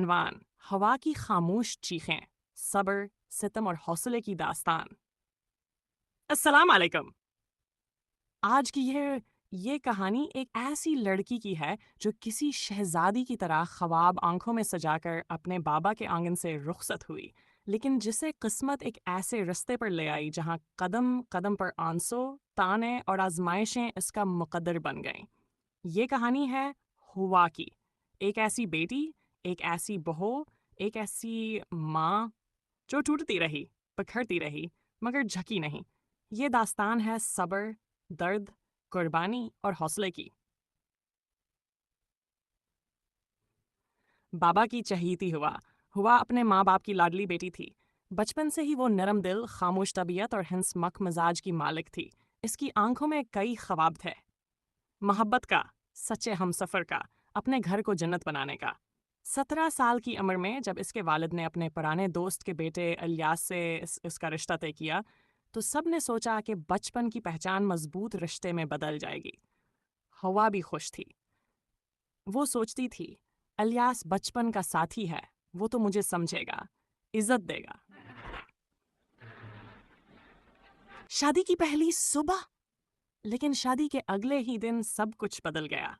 عنوان: ہوا کی خاموش چیخیں، صبر، ستم اور حوصلے کی داستان۔ السلام علیکم۔ آج کی یہ کہانی ایک ایسی لڑکی کی ہے جو کسی شہزادی کی طرح خواب آنکھوں میں سجا کر اپنے بابا کے آنگن سے رخصت ہوئی، لیکن جسے قسمت ایک ایسے رستے پر لے آئی جہاں قدم قدم پر آنسو، تانے اور آزمائشیں اس کا مقدر بن گئیں۔ یہ کہانی ہے ہوا کی، ایک ایسی بیٹی، ایک ایسی بہو، ایک ایسی ماں جو ٹوٹتی رہی، بکھرتی رہی، مگر جھکی نہیں۔ یہ داستان ہے صبر، درد، قربانی اور حوصلے کی۔ بابا کی چہیتی ہوا اپنے ماں باپ کی لاڈلی بیٹی تھی۔ بچپن سے ہی وہ نرم دل، خاموش طبیعت اور ہنس مکھ مزاج کی مالک تھی۔ اس کی آنکھوں میں کئی خواب تھے، محبت کا، سچے ہمسفر کا، اپنے گھر کو جنت بنانے کا۔ 17 سال کی عمر میں جب اس کے والد نے اپنے پرانے دوست کے بیٹے الیاس سے اس کا رشتہ طے کیا تو سب نے سوچا کہ بچپن کی پہچان مضبوط رشتے میں بدل جائے گی۔ ہوا بھی خوش تھی۔ وہ سوچتی تھی، الیاس بچپن کا ساتھی ہے، وہ تو مجھے سمجھے گا، عزت دے گا۔ شادی کی پہلی صبح، لیکن شادی کے اگلے ہی دن سب کچھ بدل گیا۔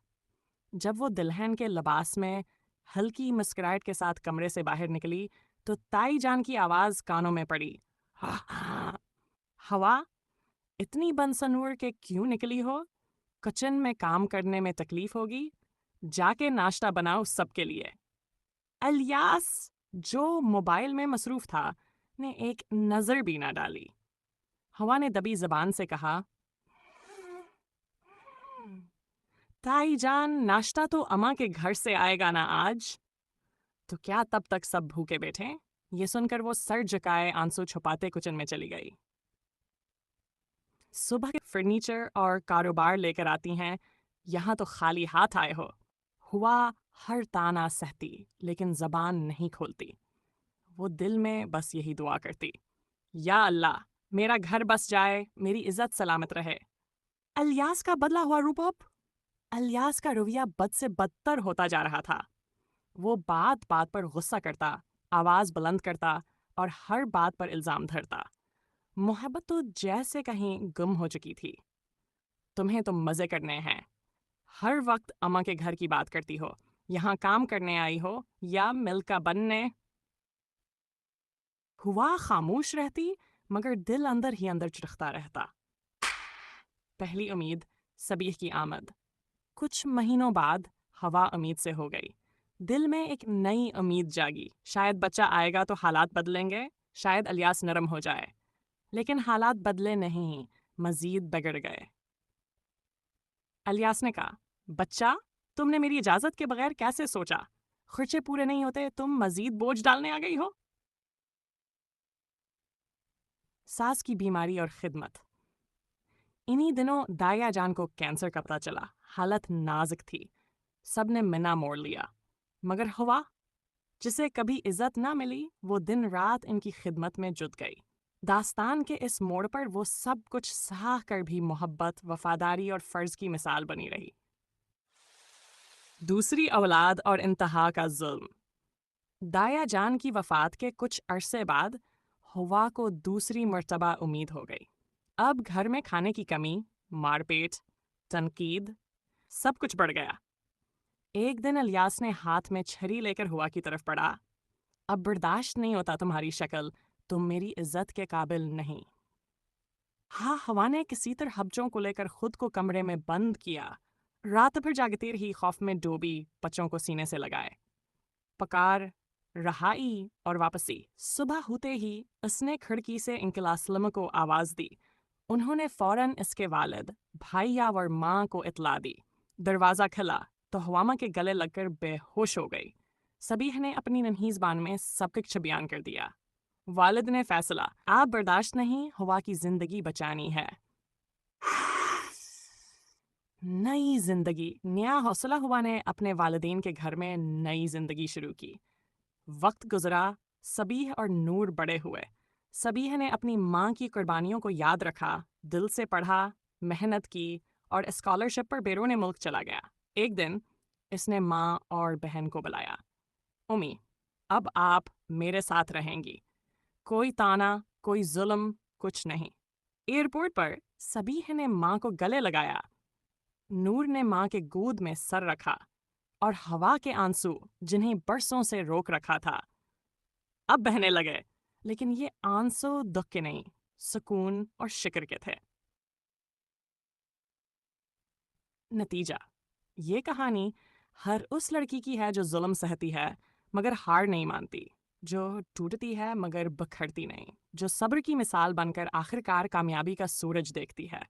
جب وہ دلہن کے لباس میں ہلکی مسکراہٹ کے ساتھ کمرے سے باہر نکلی تو تائی جان کی آواز کانوں میں پڑی، ہوا، اتنی بنسنور کہ کیوں نکلی ہو؟ کچن میں کام کرنے میں تکلیف ہوگی؟ جا کے ناشتہ بناؤ سب کے لیے۔ الیاس، جو موبائل میں مصروف تھا، نے ایک نظر بھی نہ ڈالی۔ ہوا نے دبی زبان سے کہا، تائی جان، ناشتہ تو اماں کے گھر سے آئے گا نا آج؟ تو کیا تب تک سب بھوکے بیٹھے؟ یہ سن کر وہ سر جھکائے آنسو چھپاتے کچن میں چلی گئی۔ صبح کے فرنیچر اور کاروبار لے کر آتی ہیں، یہاں تو خالی ہاتھ آئے ہو۔ ہوا ہر تانا سہتی لیکن زبان نہیں کھولتی۔ وہ دل میں بس یہی دعا کرتی، یا اللہ، میرا گھر بس جائے، میری عزت سلامت رہے۔ الیاس کا بدلا ہوا روپ اب؟ الیاس کا رویہ بد سے بدتر ہوتا جا رہا تھا۔ وہ بات بات پر غصہ کرتا، آواز بلند کرتا اور ہر بات پر الزام دھرتا۔ محبت تو جیسے کہیں گم ہو چکی تھی۔ تمہیں تو مزے کرنے ہیں، ہر وقت اماں کے گھر کی بات کرتی ہو، یہاں کام کرنے آئی ہو یا ملکہ بننے؟ ہوا خاموش رہتی مگر دل اندر ہی اندر چرختا رہتا۔ پہلی امید، صبیح کی آمد۔ کچھ مہینوں بعد ہوا امید سے ہو گئی۔ دل میں ایک نئی امید جاگی، شاید بچہ آئے گا تو حالات بدلیں گے، شاید الیاس نرم ہو جائے۔ لیکن حالات بدلے نہیں، مزید بگڑ گئے۔ الیاس نے کہا، بچہ، تم نے میری اجازت کے بغیر کیسے سوچا؟ خرچے پورے نہیں ہوتے، تم مزید بوجھ ڈالنے آ گئی ہو۔ ساس کی بیماری اور خدمت۔ انہی دنوں دایا جان کو کینسر کا پتہ چلا، حالت نازک تھی، سب نے منا موڑ لیا، مگر ہوا، جسے کبھی عزت نہ ملی، وہ دن رات ان کی خدمت میں جٹ گئی۔ داستان کے اس موڑ پر وہ سب کچھ سہا کر بھی محبت، وفاداری اور فرض کی مثال بنی رہی۔ دوسری اولاد اور انتہا کا ظلم۔ دایا جان کی وفات کے کچھ عرصے بعد ہوا کو دوسری مرتبہ امید ہو گئی۔ اب گھر میں کھانے کی کمی، مار پیٹ، تنقید، سب کچھ بڑھ گیا۔ ایک دن الیاس نے ہاتھ میں چھری لے کر ہوا کی طرف پڑھا، اب برداشت نہیں ہوتا تمہاری شکل، تم میری عزت کے قابل نہیں۔ ہوا نے کسی طرح ہبچوں کو لے کر خود کو کمرے میں بند کیا، رات بھر جاگتی رہی، خوف میں ڈوبی، بچوں کو سینے سے لگائے۔ پکار، رہائی اور واپسی۔ صبح ہوتے ہی اس نے کھڑکی سے انکلاسلم کو آواز دی۔ انہوں نے فوراً اس کے والد، بھائیا اور ماں کو اطلاع دی۔ دروازہ کھلا تو ہواما کے گلے لگ کر بے ہوش ہو گئی۔ صبیح نے اپنی ننھی زبان میں سب کچھ بیان کر دیا۔ والد نے فیصلہ، آپ برداشت نہیں، ہوا کی زندگی بچانی ہے۔ نئی زندگی، نیا حوصلہ ہوا نے اپنے والدین کے گھر میں نئی زندگی شروع کی۔ وقت گزرا، صبیح اور نور بڑے ہوئے۔ صبیح نے اپنی ماں کی قربانیوں کو یاد رکھا، دل سے پڑھا، محنت کی اور اسکالرشپ پر بیرون ملک چلا گیا۔ ایک دن اس نے ماں اور بہن کو بلایا، امی، اب آپ میرے ساتھ رہیں گی، کوئی تانا، کوئی ظلم، کچھ نہیں۔ ایئرپورٹ پر سبیح نے ماں کو گلے لگایا، نور نے ماں کے گود میں سر رکھا، اور ہوا کے آنسو جنہیں برسوں سے روک رکھا تھا اب بہنے لگے، لیکن یہ آنسو دکھ کے نہیں، سکون اور شکر کے تھے۔ نتیجہ: یہ کہانی ہر اس لڑکی کی ہے جو ظلم سہتی ہے مگر ہار نہیں مانتی، جو ٹوٹتی ہے مگر بکھرتی نہیں، جو صبر کی مثال بن کر آخر کار کامیابی کا سورج دیکھتی ہے۔